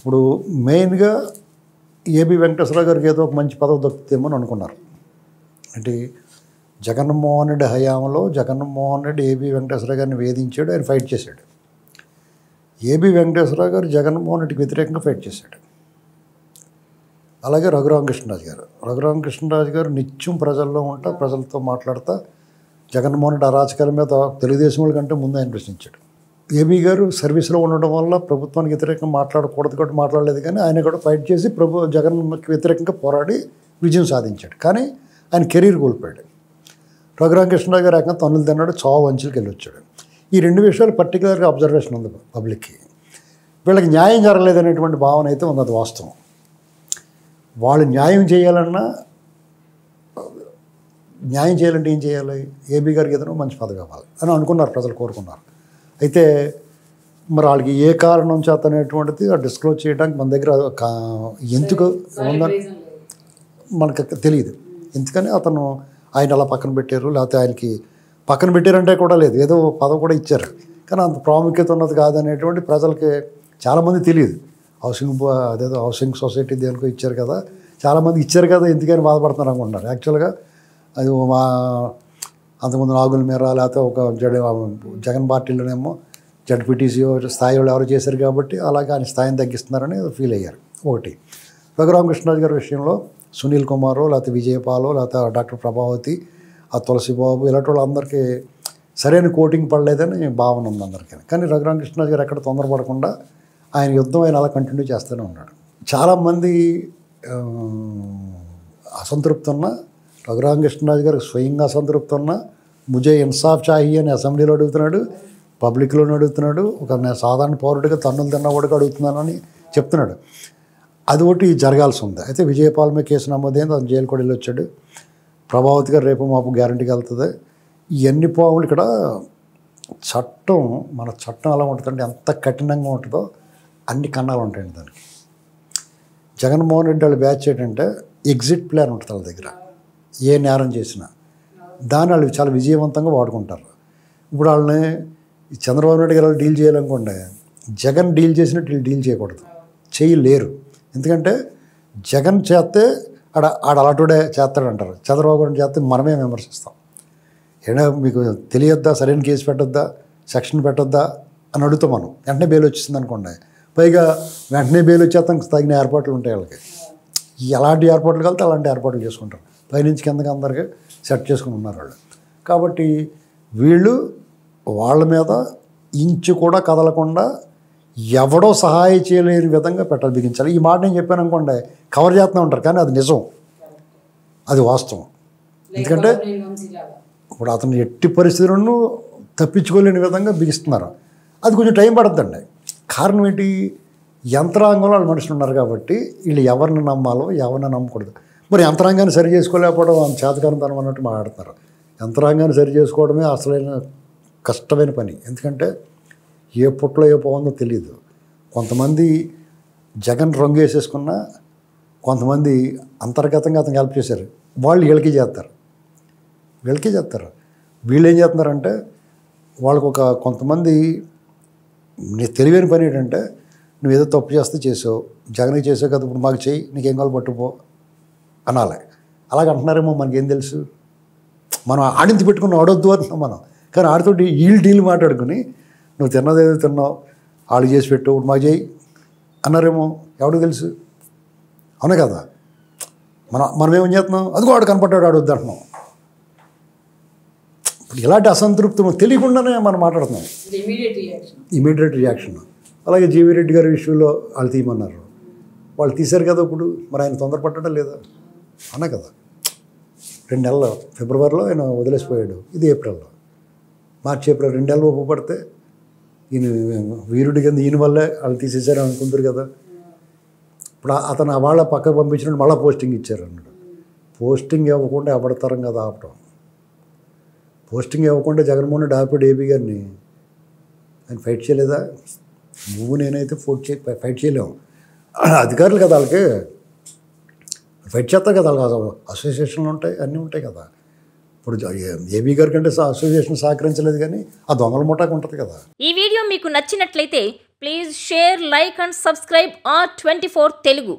ఇప్పుడు మెయిన్గా ఏబి వెంకటేశ్వరరావు గారికి ఏదో ఒక మంచి పదవి దక్కుతుందేమో అని అనుకున్నారు. అంటే జగన్మోహన్ రెడ్డి హయాంలో జగన్మోహన్ రెడ్డి ఏబి వెంకటేశ్వరరావు గారిని వేధించాడు, ఆయన ఫైట్ చేశాడు. ఏబి వెంకటేశ్వరరావు గారు జగన్మోహన్ రెడ్డికి వ్యతిరేకంగా ఫైట్ చేశాడు. అలాగే రఘురామకృష్ణరాజు గారు నిత్యం ప్రజల్లో ఉంటా, ప్రజలతో మాట్లాడుతూ జగన్మోహన్ రెడ్డి అరాచకాల మీద తెలుగుదేశం వాళ్ళ కంటే ముందు ఆయన ప్రశ్నించాడు. ఏబీ గారు సర్వీస్లో ఉండడం వల్ల ప్రభుత్వానికి వ్యతిరేకంగా మాట్లాడకూడదు కాబట్టి మాట్లాడలేదు, కానీ ఆయన కూడా ఫైట్ చేసి జగన్కి వ్యతిరేకంగా పోరాడి విజయం సాధించాడు. కానీ ఆయన కెరీర్ కోల్పోయాడు. రఘురామకృష్ణరాజు గారు ఏకంగా తన్నులు తిన్నాడు, చావు అంచులకి వెళ్ళి వచ్చాడు. ఈ రెండు విషయాలు పర్టికులర్గా అబ్జర్వేషన్ ఉంది పబ్లిక్కి. వీళ్ళకి న్యాయం జరగలేదనేటువంటి భావన అయితే ఉంది, అది వాస్తవం. వాళ్ళు న్యాయం చేయాలంటే ఏం చేయాలి? ఏబీ గారికి ఏదైనా మంచి పదవి ఇవ్వాలి అని అనుకున్నారు, ప్రజలు కోరుకున్నారు. అయితే మరి వాళ్ళకి ఏ కారణం చేత అనేటువంటిది డిస్క్లోజ్ చేయడానికి మన దగ్గర ఎందుకు ఉందని మనకు తెలియదు. ఎందుకని అతను ఆయన అలా పక్కన పెట్టారు, లేకపోతే ఆయనకి పక్కన పెట్టారంటే కూడా లేదు, ఏదో పదవి కూడా ఇచ్చారు, కానీ అంత ప్రాముఖ్యత ఉన్నది కాదనేటువంటి ప్రజలకి చాలామంది తెలియదు. అదేదో హౌసింగ్ సొసైటీ దేనికో ఇచ్చారు కదా, చాలామంది ఇచ్చారు కదా, ఎందుకని బాధపడుతున్నారు అనుకుంటున్నారు. యాక్చువల్గా అది మా అంతకుముందు నాగుల మీర లేకపోతే ఒక జగన్ పార్టీలోనేమో జడ్పీటీసీ స్థాయిలో ఎవరు చేశారు కాబట్టి అలాగే ఆయన స్థాయిని తగ్గిస్తున్నారని ఫీల్ అయ్యారు. ఒకటి రఘురామకృష్ణరాజు గారి విషయంలో సునీల్ కుమారో లేకపోతే విజయపాలో లేకపోతే డాక్టర్ ప్రభావతి, ఆ తులసిబాబు ఇలాంటి వాళ్ళందరికీ సరైన కోటింగ్ పడలేదని భావన ఉంది అందరికీ. కానీ రఘురామకృష్ణరాజు గారు ఎక్కడ తొందరపడకుండా ఆయన యుద్ధం ఆయన అలా కంటిన్యూ చేస్తూనే ఉన్నాడు. చాలామంది అసంతృప్తి ఉన్న రఘురామకృష్ణరాజు గారు స్వయంగా అసంతృప్తి ఉన్న ముజే ఇన్సాఫ్ చాహి అని అసెంబ్లీలో అడుగుతున్నాడు, పబ్లిక్లోనే అడుగుతున్నాడు, ఒక సాధారణ పౌరుడిగా తన్నులు తిన్నవాడిగా అడుగుతున్నానని చెప్తున్నాడు. అది ఒకటి జరగాల్సి ఉంది. అయితే విజయపాల్ మీద కేసు నమోదైంది, అతను జైలు కూడా వెళ్ళి వచ్చాడు. ప్రభావతి గారు రేపు మాపు గ్యారంటీకి వెళ్తుంది. ఇవన్నీ పావులు ఇక్కడ చట్టం, మన చట్టం ఎలా ఉంటుందంటే ఎంత కఠినంగా ఉంటుందో అన్ని కన్నాలు ఉంటాయండి దానికి. జగన్మోహన్ రెడ్డి వాళ్ళు బ్యాచ్ ఏంటంటే ఎగ్జిట్ ప్లాన్ ఉంటుంది వాళ్ళ దగ్గర, ఏ నేరం చేసినా దాన్ని వాళ్ళు చాలా విజయవంతంగా వాడుకుంటారు. ఇప్పుడు వాళ్ళని చంద్రబాబు నాయుడు గారు డీల్ చేయాలనుకోండి, జగన్ డీల్ చేసినట్టు వీళ్ళు డీల్ చేయకూడదు, చేయలేరు. ఎందుకంటే జగన్ చేస్తే ఆడ అలాంటిడే చేస్తాడంటారు, చంద్రబాబు గారిని చేస్తే మనమే విమర్శిస్తాం. ఏడా మీకు తెలియద్దా, సరైన కేసు పెట్టొద్దా, సెక్షన్ పెట్టొద్దా అని అడుగుతాం మనం. వెంటనే బెయిల్ వచ్చేసింది అనుకోండి, పైగా వెంటనే బెయిల్ వచ్చేస్తాం, తగిన ఏర్పాట్లు ఉంటాయి వాళ్ళకి. ఎలాంటి ఏర్పాట్లు కలితే అలాంటి ఏర్పాట్లు చేసుకుంటారు, పైనుంచి కిందకి అందరికీ సెట్ చేసుకుని ఉన్నారు వాళ్ళు. కాబట్టి వీళ్ళు వాళ్ళ మీద ఇంచు కూడా కదలకుండా ఎవడో సహాయం చేయలేని విధంగా పెట్టాలి, బిగించాలి. ఈ మాట నేను చెప్పాను అనుకోండి, కవర్ చేస్తూనే ఉంటారు, కానీ అది నిజం, అది వాస్తవం. ఎందుకంటే ఇప్పుడు అతను ఎట్టి పరిస్థితులను తప్పించుకోలేని విధంగా బిగిస్తున్నారు. అది కొంచెం టైం పడుతుందండి. కారణం ఏంటి? యంత్రాంగంలో వాళ్ళు మనుషులు ఉన్నారు కాబట్టి వీళ్ళు ఎవరిని నమ్మాలో ఎవరిని నమ్మకూడదు. మరి యంత్రాంగాన్ని సరి చేసుకోలేకపోవడం చేతకానితనం అన్నట్టు మాట్లాడుతున్నారు. యంత్రాంగాన్ని సరి చేసుకోవడమే అసలైన కష్టమైన పని. ఎందుకంటే ఏ పుట్లో ఏ పోతుందో తెలియదు. కొంతమంది జగన్ రంగు వేసేసుకున్నా, కొంతమంది అంతర్గతంగా అతను హెల్ప్ చేశారు, వాళ్ళు వీళ్ళకి చేస్తారు. వీళ్ళు ఏం చేస్తున్నారంటే వాళ్ళకు కొంతమంది తెలివైన పని ఏంటంటే, నువ్వు ఏదో తప్పు చేస్తే చేసావు, జగన్కి చేసావు కదా, ఇప్పుడు మాకు చెయ్యి, నీకేం కావాలి పట్టుపో అనాలి. అలాగ అంటున్నారేమో, మనకేం తెలుసు. మనం ఆడించి పెట్టుకుని ఆడొద్దు అంటున్నాం మనం. కానీ ఆడితోటి వీళ్ళు డీల్ మాట్లాడుకుని నువ్వు తిన్నదేదో తిన్నావు, వాళ్ళు చేసి పెట్టు, ఇప్పుడు మాకు చేయి అన్నారేమో, ఎవడికి తెలుసు? అవునే కదా. మనం ఏం చేస్తున్నాం, అదిగో వాడు కనపడ్డాడు ఆడొద్దు అంటున్నాం. ఇప్పుడు ఇలాంటి అసంతృప్తి తెలియకుండానే మనం మాట్లాడుతున్నాం, ఇమీడియట్ రియాక్షన్. అలాగే జీవీ రెడ్డి గారి విషయంలో వాళ్ళు తీయమన్నారు, వాళ్ళు తీశారు కదా. ఇప్పుడు మరి ఆయన తొందరపడ్డా లేదా? అన్నా కదా, 2 నెలలు ఫిబ్రవరిలో ఆయన వదిలేసిపోయాడు, ఇది ఏప్రిల్లో, మార్చి ఏప్రిల్ 2 నెలలు ఒప్పు పడితే ఈయన వీరుడి కింద ఈయన వల్లే వాళ్ళు తీసేశారు అనుకుంటారు కదా. ఇప్పుడు అతను వాళ్ళ పక్కకు పంపించినట్టు మళ్ళీ పోస్టింగ్ ఇచ్చారు అన్నాడు. పోస్టింగ్ ఇవ్వకుండా ఎవడతారం కదా ఆపటం. పోస్టింగ్ ఇవ్వకుండా జగన్మోహన్ రెడ్డి ఆపాడు ఏబీ గారిని. ఆయన ఫైట్ చేయలేదా? నువ్వు నేనైతే ఫైట్ చేయలేము, అధికారులు కదా వాళ్ళకి ఫైట్ చేస్తారు కదా, వాళ్ళకి అసోసియేషన్లు ఉంటాయి, అన్నీ ఉంటాయి కదా. ఇప్పుడు ఏబీ గారి కంటే అసోసియేషన్ సహకరించలేదు, కానీ ఆ దొంగల ముఠాకు ఉంటుంది కదా. ఈ వీడియో మీకు నచ్చినట్లయితే Please share, like and subscribe R24 Telugu.